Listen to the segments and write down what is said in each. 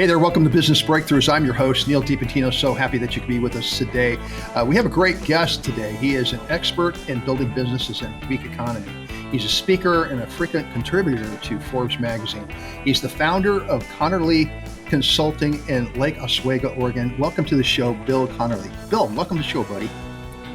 Hey there, welcome to Business Breakthroughs. I'm your host, Neal DiPentino. So happy that you can be with us today. We have a great guest today. He is an expert in building businesses in a weak economy. He's a speaker and a frequent contributor to Forbes magazine. He's the founder of Conerly Consulting in Lake Oswego, Oregon. Welcome to the show, Bill Conerly. Bill, welcome to the show, buddy.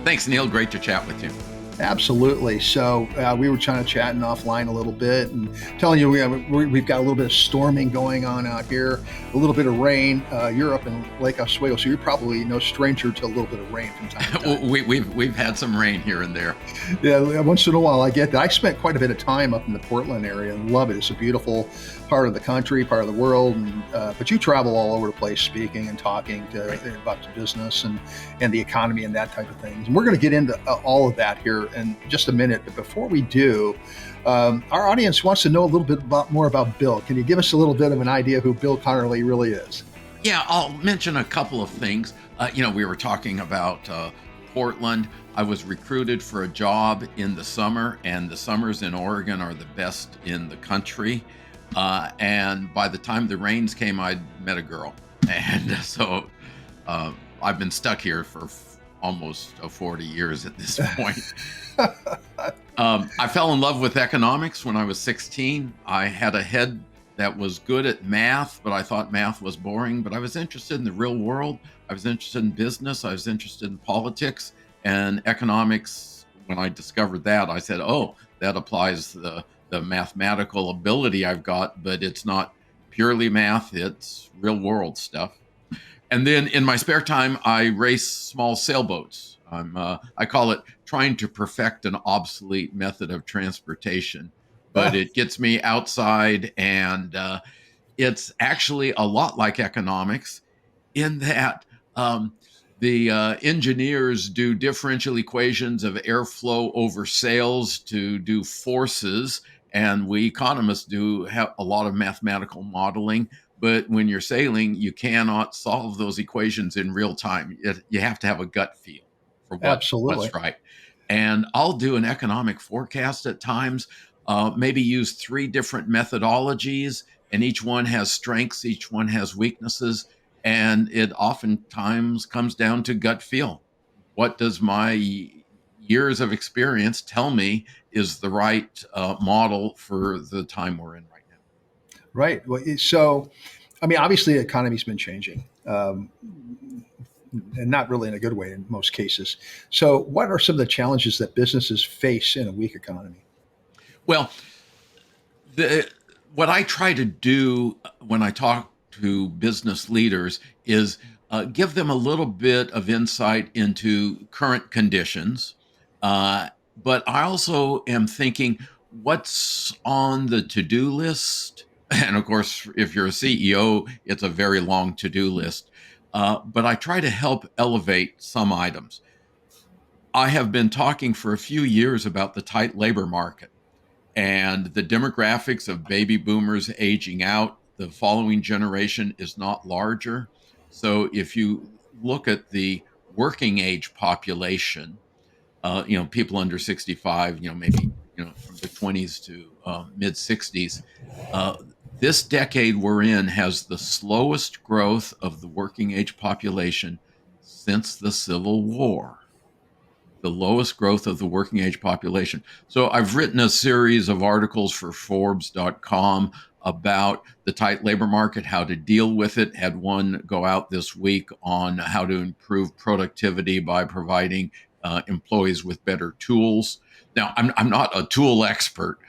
Thanks, Neal. Great to chat with you. Absolutely. So we were trying to chatting offline a little bit and telling you we've got a little bit of storming going on out here, a little bit of rain. You're up in Lake Oswego, so you're probably no stranger to a little bit of rain from time to time. We've had some rain here and there. Yeah, once in a while I get that. I spent quite a bit of time up in the Portland area and love it. It's a beautiful part of the country, part of the world. And, but you travel all over the place speaking and talking about the business and the economy and that type of things. And we're going to get into all of that here in just a minute. But before we do, our audience wants to know a little bit more about Bill. Can you give us a little bit of an idea who Bill Conerly really is? Yeah, I'll mention a couple of things. We were talking about Portland. I was recruited for a job in the summer, and the summers in Oregon are the best in the country. And by the time the rains came, I'd met a girl. And so I've been stuck here for almost 40 years at this point. I fell in love with economics when I was 16. I had a head that was good at math, but I thought math was boring. But I was interested in the real world. I was interested in business. I was interested in politics and economics. When I discovered that, I said, oh, that applies the mathematical ability I've got, but it's not purely math, it's real world stuff. And then in my spare time, I race small sailboats. I call it trying to perfect an obsolete method of transportation, but it gets me outside, and it's actually a lot like economics in that the engineers do differential equations of airflow over sails to do forces, and we economists do have a lot of mathematical modeling. But when you're sailing, you cannot solve those equations in real time. You have to have a gut feel for what's right. And I'll do an economic forecast at times, maybe use 3 different methodologies, and each one has strengths, each one has weaknesses. And it oftentimes comes down to gut feel. What does my years of experience tell me is the right model for the time we're in right now? Right. Well, so, I mean, obviously the economy's been changing, and not really in a good way in most cases. So what are some of the challenges that businesses face in a weak economy? Well, what I try to do when I talk to business leaders is give them a little bit of insight into current conditions. But I also am thinking, what's on the to-do list? And of course, if you're a CEO, it's a very long to-do list. But I try to help elevate some items. I have been talking for a few years about the tight labor market and the demographics of baby boomers aging out. The following generation is not larger. So if you look at the working age population, people under 65, maybe, from the 20s to mid 60s, this decade we're in has the slowest growth of the working age population since the Civil War. The lowest growth of the working age population. So I've written a series of articles for Forbes.com about the tight labor market, how to deal with it. Had one go out this week on how to improve productivity by providing employees with better tools. Now, I'm not a tool expert,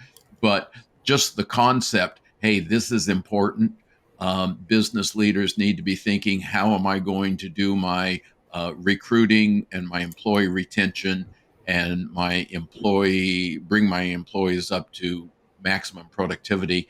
but just the concept, hey, this is important. Business leaders need to be thinking, how am I going to do my recruiting and my employee retention and bring my employees up to maximum productivity,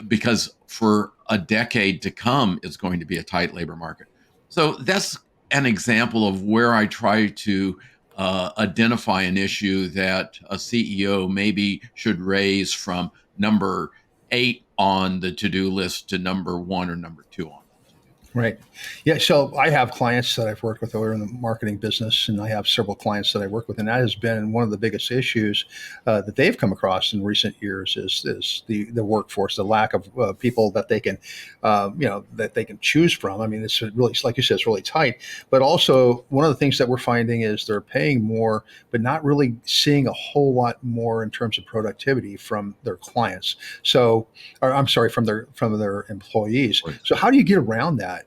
because for a decade to come, it's going to be a tight labor market. So that's an example of where I try to identify an issue that a CEO maybe should raise from number 8 on the to-do list to number 1 or number 2 on the to-do list. Right. Yeah. So I have clients that I've worked with who are in the marketing business, and I have several clients that I work with, and that has been one of the biggest issues that they've come across in recent years is the workforce, the lack of people that they can, that they can choose from. I mean, it's really, like you said, it's really tight. But also, one of the things that we're finding is they're paying more, but not really seeing a whole lot more in terms of productivity from their clients. So, or I'm sorry, from their employees. Right. So, how do you get around that?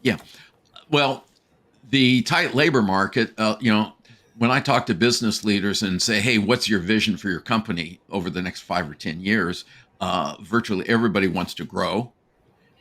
Yeah. Well, the tight labor market, when I talk to business leaders and say, hey, what's your vision for your company over the next 5 or 10 years? Virtually everybody wants to grow.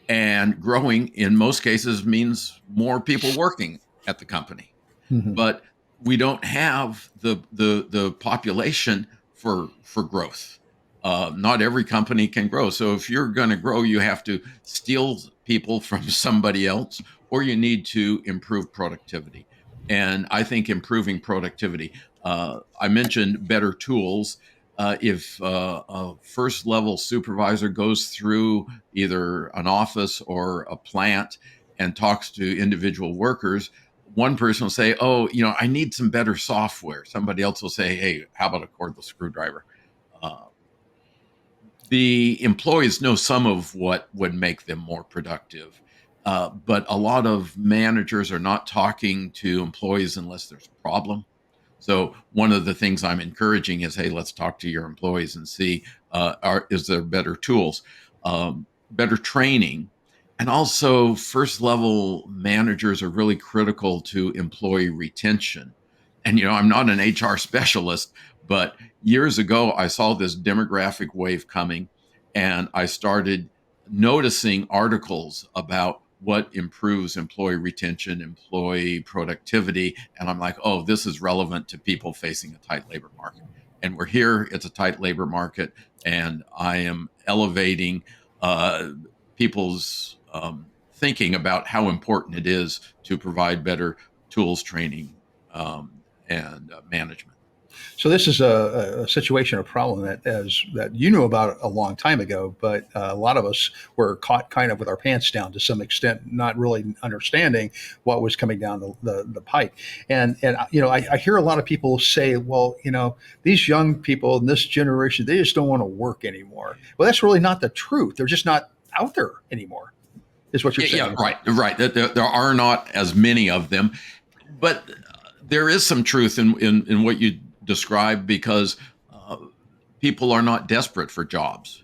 And growing in most cases means more people working at the company. Mhm. But we don't have the population for growth. Not every company can grow. So if you're going to grow, you have to steal people from somebody else, or you need to improve productivity. And I think improving productivity. I mentioned better tools. If a first level supervisor goes through either an office or a plant and talks to individual workers, one person will say, "Oh, I need some better software." Somebody else will say, "Hey, how about a cordless screwdriver?" Uh, the employees know some of what would make them more productive, but a lot of managers are not talking to employees unless there's a problem. So one of the things I'm encouraging is, hey, let's talk to your employees and see, is there better tools, better training, and also first level managers are really critical to employee retention. And I'm not an HR specialist, but years ago I saw this demographic wave coming, and I started noticing articles about what improves employee retention, employee productivity. And I'm like, oh, this is relevant to people facing a tight labor market. And we're here, it's a tight labor market. And I am elevating people's thinking about how important it is to provide better tools, training, and management. So this is a situation, a problem that you knew about a long time ago, but a lot of us were caught kind of with our pants down to some extent, not really understanding what was coming down the pike. And I hear a lot of people say, well, these young people in this generation, they just don't want to work anymore. Well, that's really not the truth. They're just not out there anymore, is what you're Yeah, yeah, saying. right, right. There are not as many of them, but there is some truth in what you described, because uh, people are not desperate for jobs.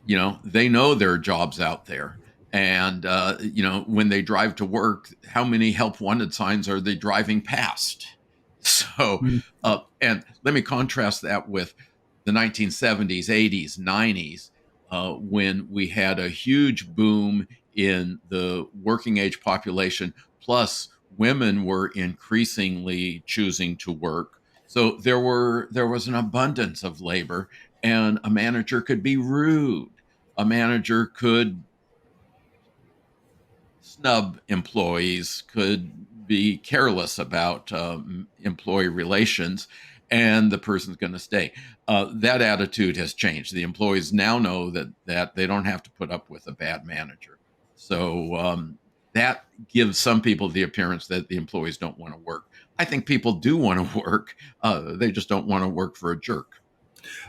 They know there are jobs out there, and when they drive to work, how many help wanted signs are they driving past? So, Mm. and let me contrast that with the 1970s, 80s, 90s, when we had a huge boom in the working age population, plus women were increasingly choosing to work. So there was an abundance of labor, and a manager could be rude. A manager could snub employees, could be careless about employee relations, and the person's going to stay. That attitude has changed. The employees now know that they don't have to put up with a bad manager. So that gives some people the appearance that the employees don't want to work. I think people do want to work. They just don't want to work for a jerk.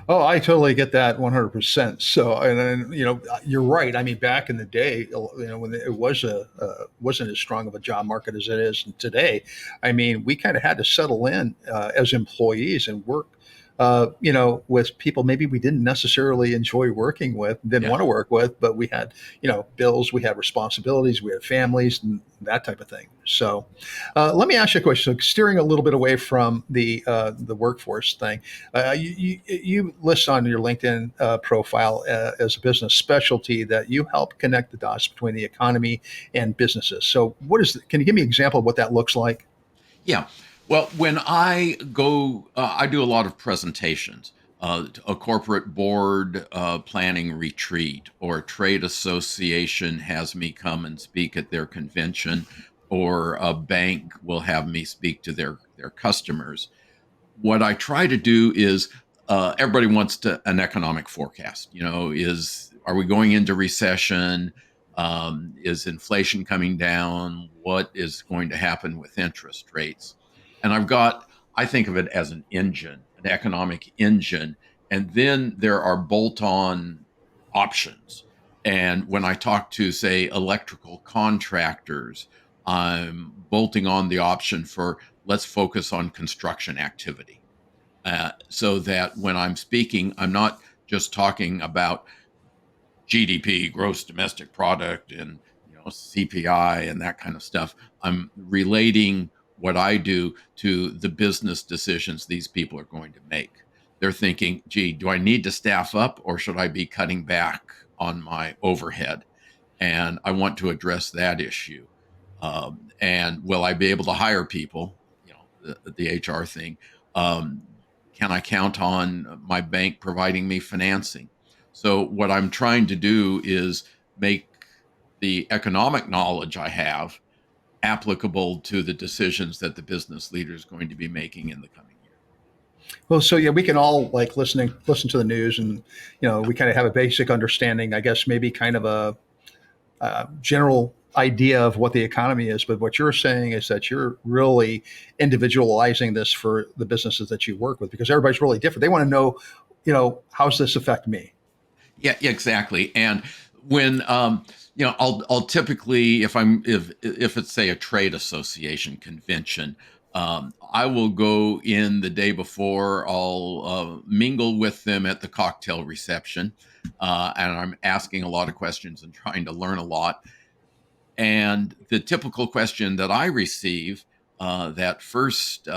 Oh, I totally get that 100%. So, and you're right. I mean, back in the day, when it wasn't as strong of a job market as it is today. I mean, we kind of had to settle in as employees and work, with people maybe we didn't necessarily enjoy working with, didn't Yeah. want to work with, but we had, bills, we had responsibilities, we had families, and that type of thing. So, let me ask you a question. So, steering a little bit away from the workforce thing. You list on your LinkedIn profile as a business specialty that you help connect the dots between the economy and businesses. So, can you give me an example of what that looks like? Yeah. Well, when I go, I do a lot of presentations. A corporate board planning retreat or a trade association has me come and speak at their convention, or a bank will have me speak to their customers. What I try to do is, everybody wants an economic forecast. Are we going into recession? Is inflation coming down? What is going to happen with interest rates? And I think of it as an engine, an economic engine. And then there are bolt on options. And when I talk to, say, electrical contractors, I'm bolting on the option for let's focus on construction activity. So that when I'm speaking, I'm not just talking about GDP, gross domestic product, and CPI and that kind of stuff. I'm relating what I do to the business decisions these people are going to make. They're thinking, gee, do I need to staff up or should I be cutting back on my overhead? And I want to address that issue. And will I be able to hire people? The HR thing. Um, can I count on my bank providing me financing? So what I'm trying to do is make the economic knowledge I have applicable to the decisions that the business leader is going to be making in the coming year. Well, so yeah, we can all like listen to the news, and we kind of have a basic understanding, I guess, maybe kind of a general idea of what the economy is. But what you're saying is that you're really individualizing this for the businesses that you work with, because everybody's really different. They want to know, how's this affect me? Yeah, exactly. And when I'll typically, if it's say a trade association convention, I will go in the day before. I'll mingle with them at the cocktail reception, and I'm asking a lot of questions and trying to learn a lot. And the typical question that I receive that first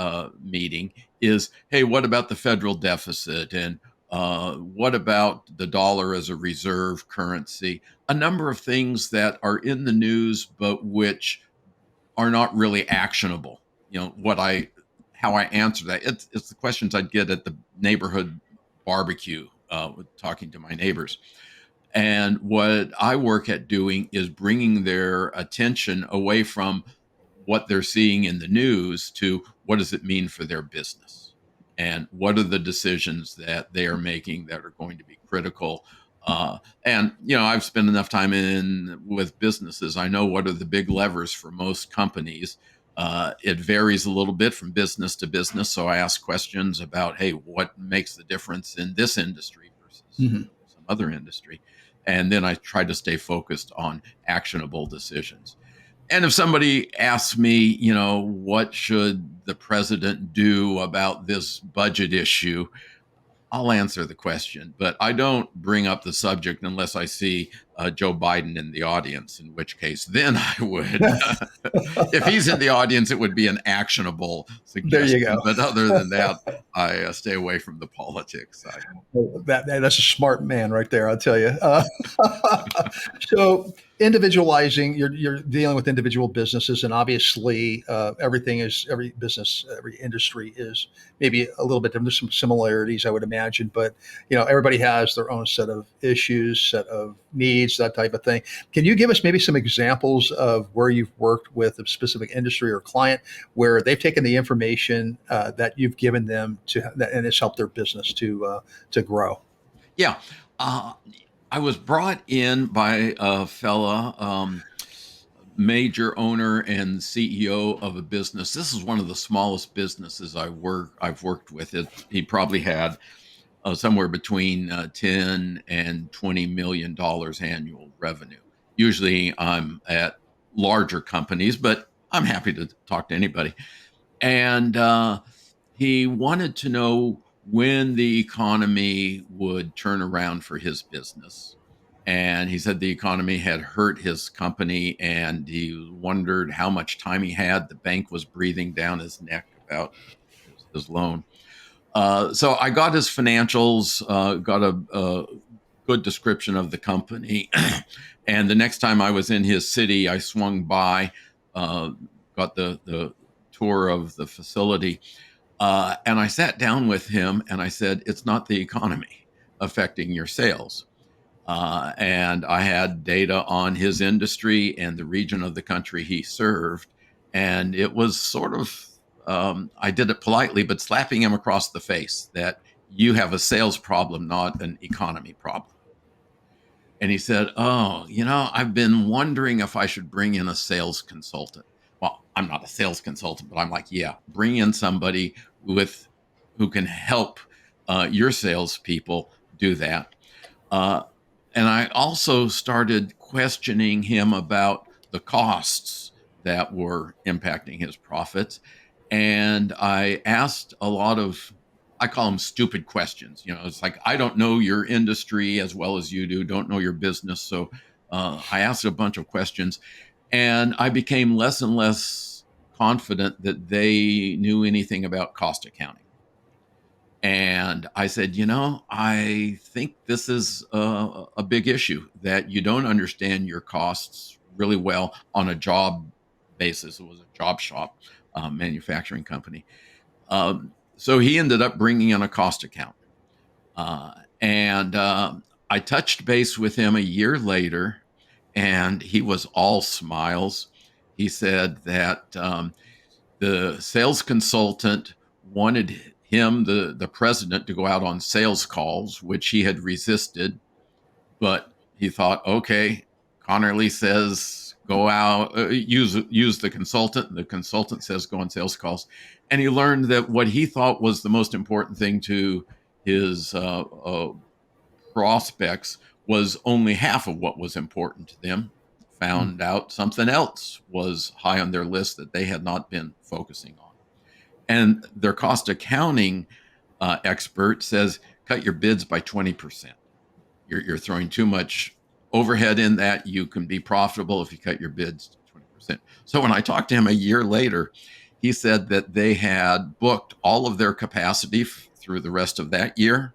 meeting is, "Hey, what about the federal deficit? And what about the dollar as a reserve currency?" A number of things that are in the news, but which are not really actionable. How I answer that. It's the questions I'd get at the neighborhood barbecue with talking to my neighbors. And what I work at doing is bringing their attention away from what they're seeing in the news to what does it mean for their business? And what are the decisions that they are making that are going to be critical? I've spent enough time in with businesses. I know what are the big levers for most companies. It varies a little bit from business to business. So I ask questions about, hey, what makes the difference in this industry versus Hmm. some other industry? And then I try to stay focused on actionable decisions. And if somebody asks me, what should the president do about this budget issue, I'll answer the question, but I don't bring up the subject unless I see Joe Biden in the audience, in which case then I would. If he's in the audience, it would be an actionable There you suggestion. But other than that, I stay away from the politics side. go. That's a smart man right there, I'll tell you. So individualizing, you're dealing with individual businesses, and obviously every business, every industry is maybe a little bit different. There's some similarities, I would imagine, but everybody has their own set of issues, set of needs, that type of thing. Can you give us maybe some examples of where you've worked with a specific industry or client where they've taken the information that you've given them and it's helped their business to grow? Yeah. Uh, I was brought in by a fella, major owner and CEO of a business. This is one of the smallest businesses I've worked with. He probably had somewhere between 10 and $20 million annual revenue. Usually I'm at larger companies, but I'm happy to talk to anybody. And he wanted to know when the economy would turn around for his business. And he said the economy had hurt his company and he wondered how much time he had. The bank was breathing down his neck about his loan. So I got his financials, got a good description of the company. And the next time I was in his city, I swung by, uh, got the tour of the facility, and I sat down with him and I said, "It's not the economy affecting your sales." And I had data on his industry and the region of the country he served. And it was sort of, I did it politely, but slapping him across the face that you have a sales problem, not an economy problem. And he said, "Oh, I've been wondering if I should bring in a sales consultant." Well, I'm not a sales consultant, but I'm like, yeah, bring in somebody with who can help your salespeople do that. Uh, and I also started questioning him about the costs that were impacting his profits. And I asked a lot of, I call them stupid questions. It's like, I don't know your industry as well as you do, don't know your business. So I asked a bunch of questions, and I became less and less confident that they knew anything about cost accounting. And I said, I think this is a big issue that you don't understand your costs really well on a job basis. It was a job shop manufacturing company. So he ended up bringing in a cost account. And I touched base with him a year later, and he was all smiles. He said that the sales consultant wanted him, the president, to go out on sales calls, which he had resisted. But he thought, okay, Conerly says go out, use the consultant. The consultant says go on sales calls, and he learned that what he thought was the most important thing to his prospects was only half of what was important to them. Mm. Found out something else was high on their list that they had not been focusing on. And their cost accounting expert says cut your bids by 20%. You're throwing too much overhead in that. You can be profitable if you cut your bids to 20%. So when I talked to him a year later, he said that they had booked all of their capacity through the rest of that year,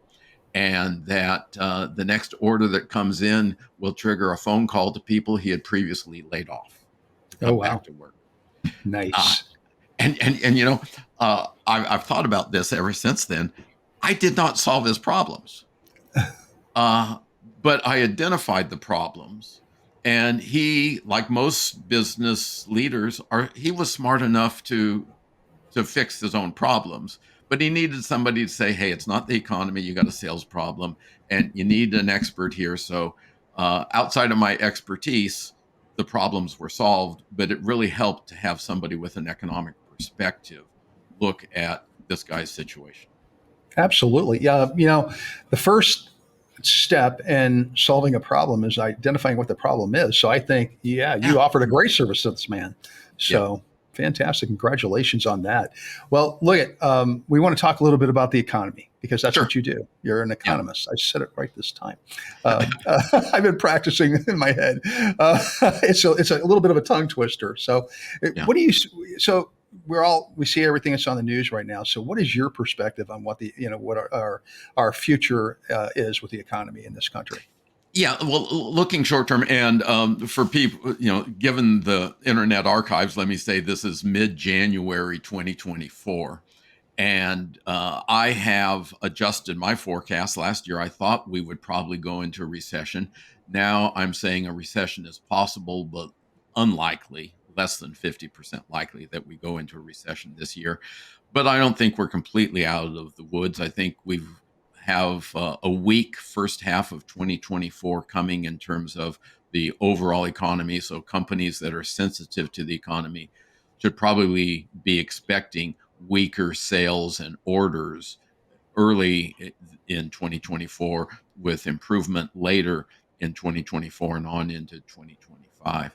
and that the next order that comes in will trigger a phone call to people he had previously laid off to Oh, come back wow. to work. Uh, Nice. and I've thought about this ever since then. I did not solve his problems, uh, but I identified the problems, and he, like most business leaders, he was smart enough to fix his own problems. But he needed somebody to say, "Hey, it's not the economy. You got a sales problem, and you need an expert here." So, outside of my expertise, the problems were solved. But it really helped to have somebody with an economic perspective look at this guy's situation. Absolutely. Yeah. The first step in solving a problem is identifying what the problem is. So I think, yeah, Yeah, you offered a great service to this man. yeah, So fantastic. Congratulations on that. Well, look at, we want to talk a little bit about the economy because that's sure, what you do. You're an yeah, economist. I said it right this time. I've been practicing in my head. It's a little bit of a tongue twister. So yeah. what do you, so we see everything that's on the news right now. So what is your perspective on what what our future is with the economy in this country? Yeah, well, looking short term, and for people, given the Internet Archives, let me say this is mid January 2024. And I have adjusted my forecast. Last year, I thought we would probably go into a recession. Now I'm saying a recession is possible, but unlikely, less than 50% likely that we go into a recession this year. But I don't think we're completely out of the woods. I think we have a weak first half of 2024 coming in terms of the overall economy. So companies that are sensitive to the economy should probably be expecting weaker sales and orders early in 2024 with improvement later in 2024 and on into 2025.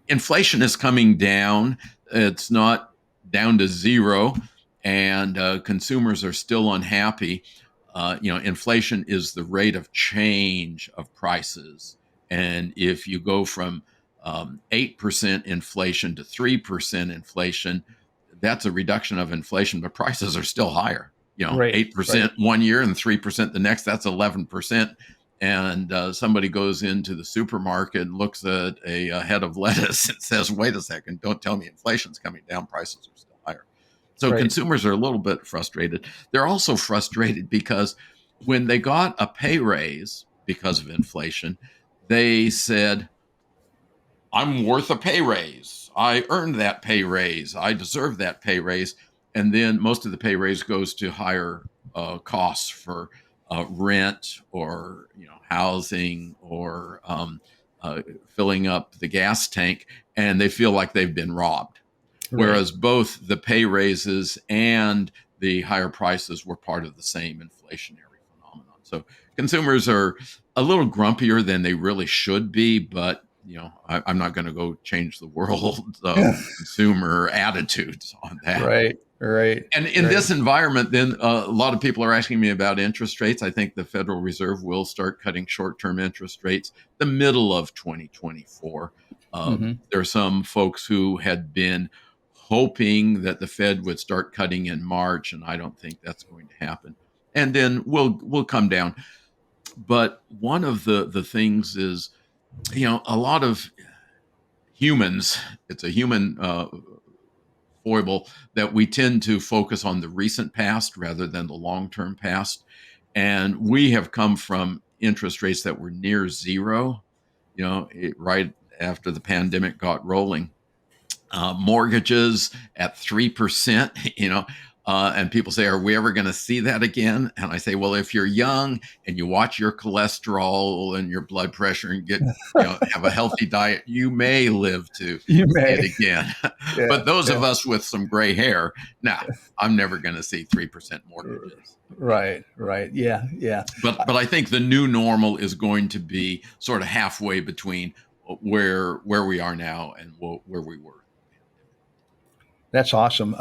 Inflation is coming down. It's not down to zero, and consumers are still unhappy. Inflation is the rate of change of prices. And if you go from 8% inflation to 3% inflation, that's a reduction of inflation, but prices are still higher. Right, right, 8% one year and 3% the next, that's 11%. And somebody goes into the supermarket and looks at a head of lettuce and says, wait a second, don't tell me inflation's coming down, prices are still higher. So right. consumers are a little bit frustrated. They're also frustrated because when they got a pay raise because of inflation, they said, I'm worth a pay raise. I earned that pay raise. I deserve that pay raise. And then most of the pay raise goes to higher costs for rent or housing or filling up the gas tank, and they feel like they've been robbed. Right. Whereas both the pay raises and the higher prices were part of the same inflationary phenomenon. So consumers are a little grumpier than they really should be, but I'm not going to go change the world of consumer attitudes on that. Right. Right. And in Right. this environment, then a lot of people are asking me about interest rates. I think the Federal Reserve will start cutting short-term interest rates the middle of 2024. Hmm. There are some folks who had been hoping that the Fed would start cutting in March, and I don't think that's going to happen. And then we'll come down. But one of the things is, a lot of humans. It's a human foible that we tend to focus on the recent past rather than the long-term past. And we have come from interest rates that were near zero, right after the pandemic got rolling. Mortgages at 3%, and people say, are we ever going to see that again? And I say, well, if you're young and you watch your cholesterol and your blood pressure and have a healthy diet, you may live to You see it may. again. Yeah. But those Yeah. of us with some gray hair, nah, I'm never going to see 3% mortgages again. Right. Right. Yeah. Yeah. But I think the new normal is going to be sort of halfway between where we are now and where we were. That's awesome.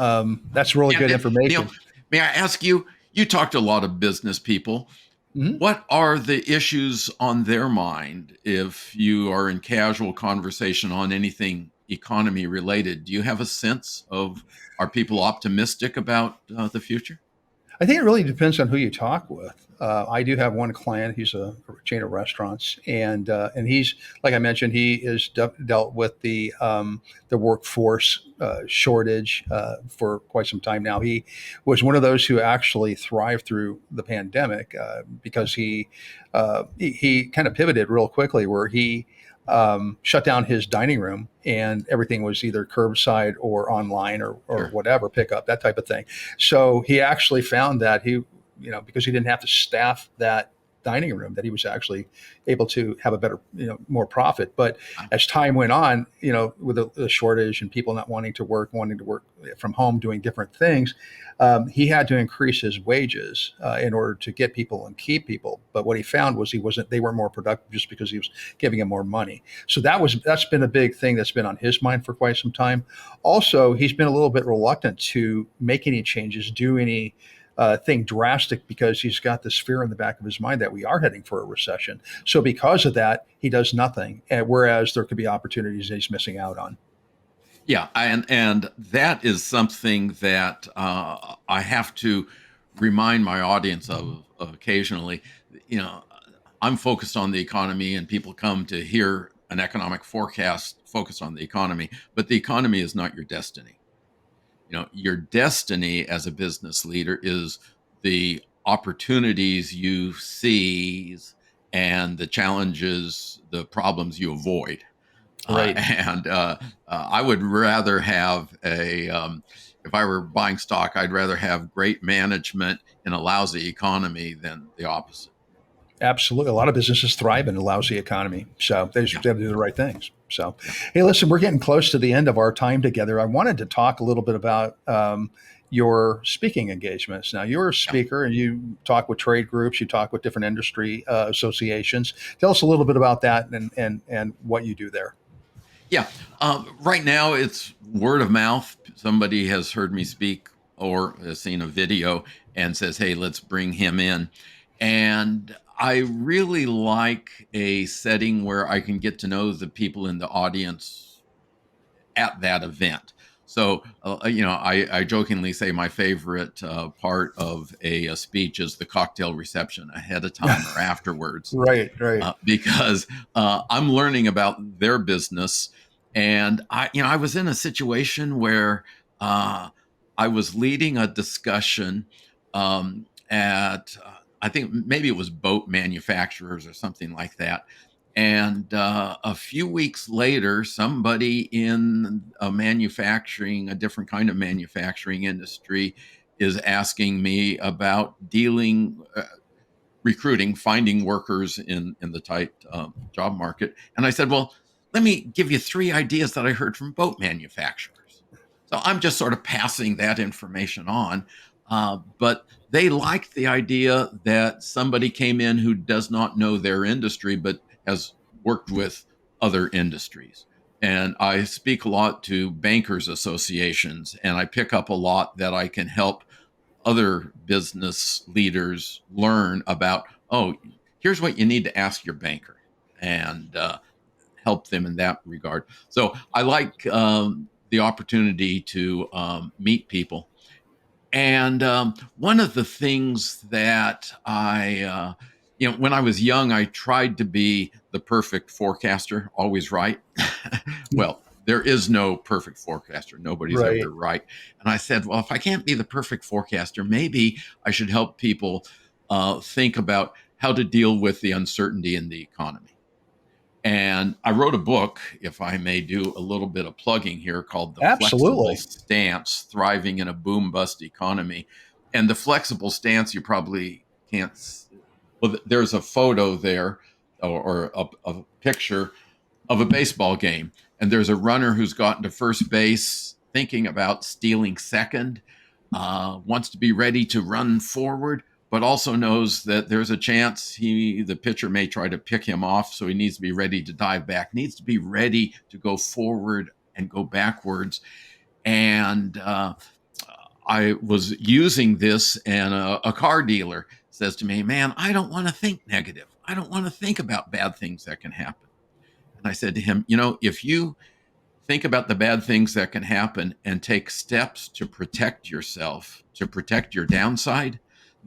That's really good And Neal, information. may I ask you? You talk to a lot of business people. Mhm. What are the issues on their mind if you are in casual conversation on anything economy related? Do you have a sense of, are people optimistic about the future? I think it really depends on who you talk with. I do have one client. He's a chain of restaurants, and he's, like I mentioned, he is dealt with the workforce shortage for quite some time now. He was one of those who actually thrived through the pandemic because he kind of pivoted real quickly, where he shut down his dining room, and everything was either curbside or online or Sure. whatever, pickup, that type of thing. So he actually found that because he didn't have to staff that dining room, that he was actually able to have a better, more profit. But Wow. as time went on, with the shortage and people not wanting to work from home, doing different things, he had to increase his wages in order to get people and keep people. But what he found was they weren't more productive just because he was giving them more money. So that's been a big thing that's been on his mind for quite some time. Also, he's been a little bit reluctant to make any changes, do any thing drastic, because he's got this fear in the back of his mind that we are heading for a recession. So because of that, he does nothing, whereas there could be opportunities that he's missing out on. Yeah, and that is something that I have to remind my audience of occasionally. You know, I'm focused on the economy, and people come to hear an economic forecast focused on the economy, but the economy is not your destiny. Your destiny as a business leader is the opportunities you seize and the challenges, the problems you avoid. Right. And I would rather have if I were buying stock, I'd rather have great management in a lousy economy than the opposite. Absolutely. A lot of businesses thrive in a lousy economy. So they just Yeah, got to do the right things. So, yeah, hey, listen, we're getting close to the end of our time together. I wanted to talk a little bit about your speaking engagements. Now, you're a yeah. speaker and you talk with trade groups, you talk with different industry associations. Tell us a little bit about that and what you do there. Yeah. Right now, it's word of mouth. Somebody has heard me speak or has seen a video and says, "Hey, let's bring him in." And I really like a setting where I can get to know the people in the audience at that event. So, I jokingly say my favorite part of a speech is the cocktail reception ahead of time or afterwards, Right, right. because I'm learning about their business. And I was in a situation where I was leading a discussion at, I think maybe it was boat manufacturers or something like that. And a few weeks later, somebody in a different kind of manufacturing industry, is asking me about dealing recruiting, finding workers in the tight job market. And I said, well, let me give you 3 ideas that I heard from boat manufacturers. So I'm just sort of passing that information on. But they liked the idea that somebody came in who does not know their industry, but has worked with other industries. And I speak a lot to bankers associations, and I pick up a lot that I can help other business leaders learn about. Oh, here's what you need to ask your banker, and help them in that regard. So I like the opportunity to meet people. And one of the things that when I was young, I tried to be the perfect forecaster, always right. Well, there is no perfect forecaster. Nobody's Right. ever right. And I said, well, if I can't be the perfect forecaster, maybe I should help people think about how to deal with the uncertainty in the economy. And I wrote a book, if I may do a little bit of plugging here, called The Flexible Absolutely. Stance: Thriving in a Boom Bust Economy. And the flexible stance, you probably can't. Well, there's a photo there, or a picture of a baseball game. And there's a runner who's gotten to first base thinking about stealing second, wants to be ready to run forward, but also knows that there's a chance the pitcher may try to pick him off. So he needs to be ready to dive back, needs to be ready to go forward and go backwards. And I was using this, and a car dealer says to me, man, I don't want to think negative. I don't want to think about bad things that can happen. And I said to him, if you think about the bad things that can happen and take steps to protect yourself, to protect your downside,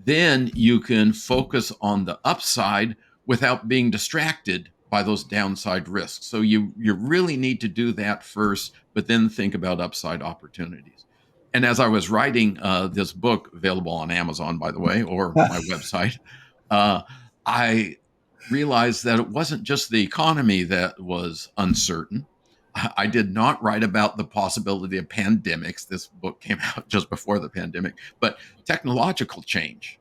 then you can focus on the upside without being distracted by those downside risks. So you really need to do that first, but then think about upside opportunities. And as I was writing this book, available on Amazon, by the way, or my website, I realized that it wasn't just the economy that was uncertain. I did not write about the possibility of pandemics. This book came out just before the pandemic, but technological change.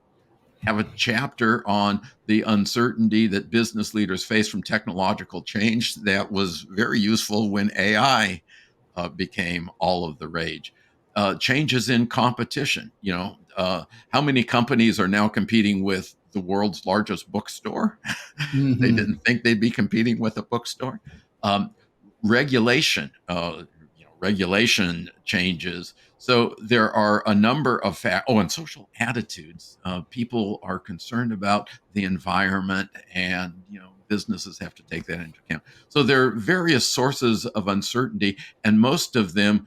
Have a chapter on the uncertainty that business leaders face from technological change that was very useful when AI became all of the rage. Changes in competition. How many companies are now competing with the world's largest bookstore? They Hmm. didn't think they'd be competing with a bookstore. Um, regulation, regulation changes. So there are a number of and social attitudes. People are concerned about the environment, and businesses have to take that into account. So there are various sources of uncertainty, and most of them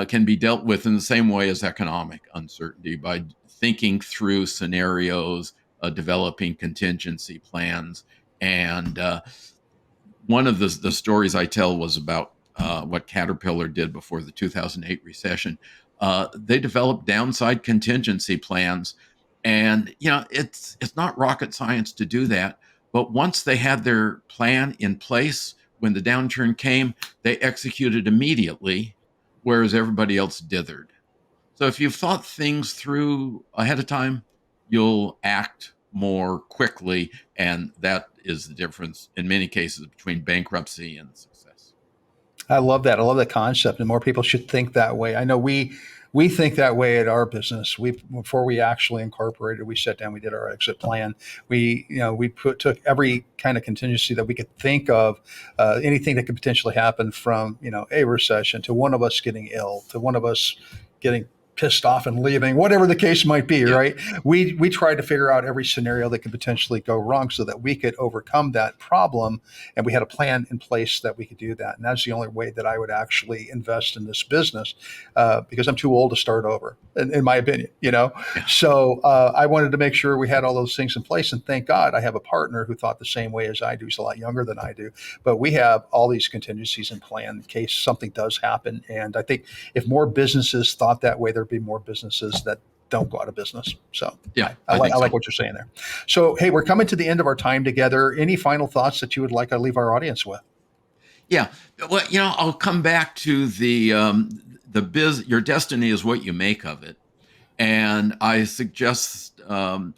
can be dealt with in the same way as economic uncertainty, by thinking through scenarios, developing contingency plans. And one of the stories I tell was about what Caterpillar did before the 2008 recession. They developed downside contingency plans, and it's not rocket science to do that. But once they had their plan in place, when the downturn came, they executed immediately, whereas everybody else dithered. So if you've thought things through ahead of time, you'll act more quickly. And that is the difference in many cases between bankruptcy and success. I love that. I love that concept, and more people should think that way. I know we think that way at our business. We Before we actually incorporated, we sat down, we did our exit plan. We took every kind of contingency that we could think of, anything that could potentially happen, from a recession to one of us getting ill to one of us getting pissed off and leaving, whatever the case might be, Yeah. right? We tried to figure out every scenario that could potentially go wrong so that we could overcome that problem, and we had a plan in place that we could do that. And that's the only way that I would actually invest in this business, because I'm too old to start over, in my opinion. Yeah. So I wanted to make sure we had all those things in place, and thank God I have a partner who thought the same way as I do. He's a lot younger than I do, but we have all these contingencies in plan in case something does happen. And I think if more businesses thought that way, there'd be more businesses that don't go out of business. So Yeah, I I like think I like so. what you're saying there. So hey, we're coming to the end of our time together. Any final thoughts that you would like to leave our audience with? Yeah. Well, I'll come back to your destiny is what you make of it. And I suggest, in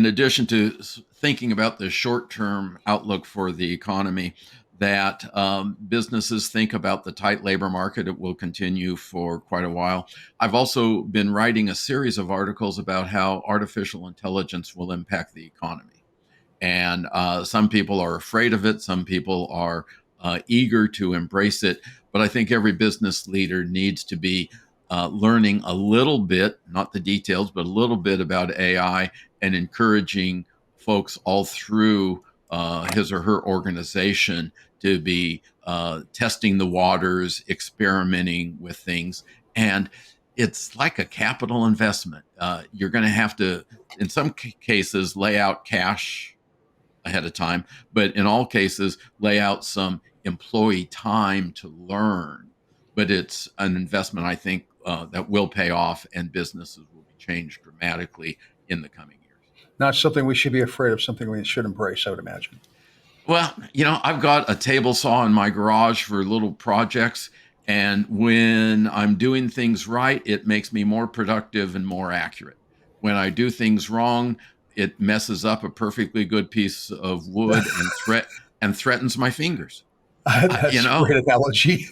addition to thinking about the short-term outlook for the economy, that businesses think about the tight labor market. It will continue for quite a while. I've also been writing a series of articles about how artificial intelligence will impact the economy. And some people are afraid of it. Some people are eager to embrace it. But I think every business leader needs to be learning a little bit, not the details, but a little bit about AI, and encouraging folks all through his or her organization to be testing the waters, experimenting with things. And it's like a capital investment. You're going to have to, in some cases, lay out cash ahead of time, but in all cases, lay out some employee time to learn. But it's an investment, I think, that will pay off, and businesses will be changed dramatically in the coming years. Not something we should be afraid of, something we should embrace, I would imagine. Well, I've got a table saw in my garage for little projects. And when I'm doing things right, it makes me more productive and more accurate. When I do things wrong, it messes up a perfectly good piece of wood and threatens my fingers. That's a great analogy.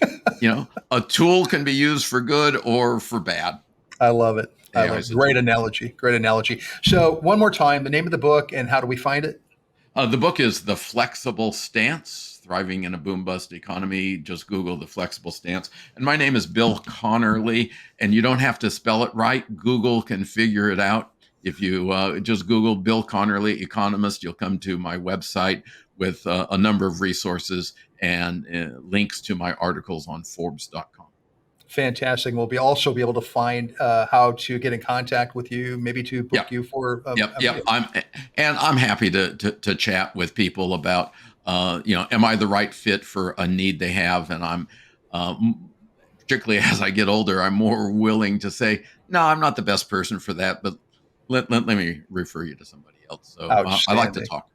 A tool can be used for good or for bad. I love it. I AI love is it. a Great tool. analogy. Great analogy. So one more time, the name of the book and how do we find it? The book is The Flexible Stance, Thriving in a Boom Bust Economy. Just Google The Flexible Stance. And my name is Bill Conerly, and you don't have to spell it right. Google can figure it out. If you just Google Bill Conerly, economist, you'll come to my website with a number of resources and links to my articles on Forbes.com. Fantastic. We'll also be able to find how to get in contact with you, maybe to book you for. Yep. I'm happy to chat with people about, am I the right fit for a need they have? And I'm, particularly as I get older, I'm more willing to say, no, I'm not the best person for that, but let me refer you to somebody else. So I like to talk.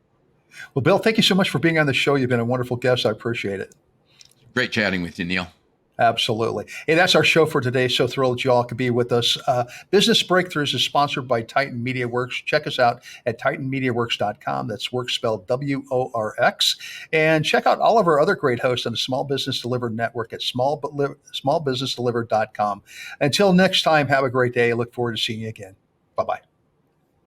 Well, Bill, thank you so much for being on the show. You've been a wonderful guest. I appreciate it. Great chatting with you, Neal. Absolutely. Hey, that's our show for today. So thrilled you all could be with us. Business Breakthroughs is sponsored by Titan Media Works. Check us out at titanmediaworks.com. That's work spelled WORX. And check out all of our other great hosts on the Small Business Delivered Network at smallbusinessdelivered.com. Until next time, have a great day. I look forward to seeing you again. Bye-bye.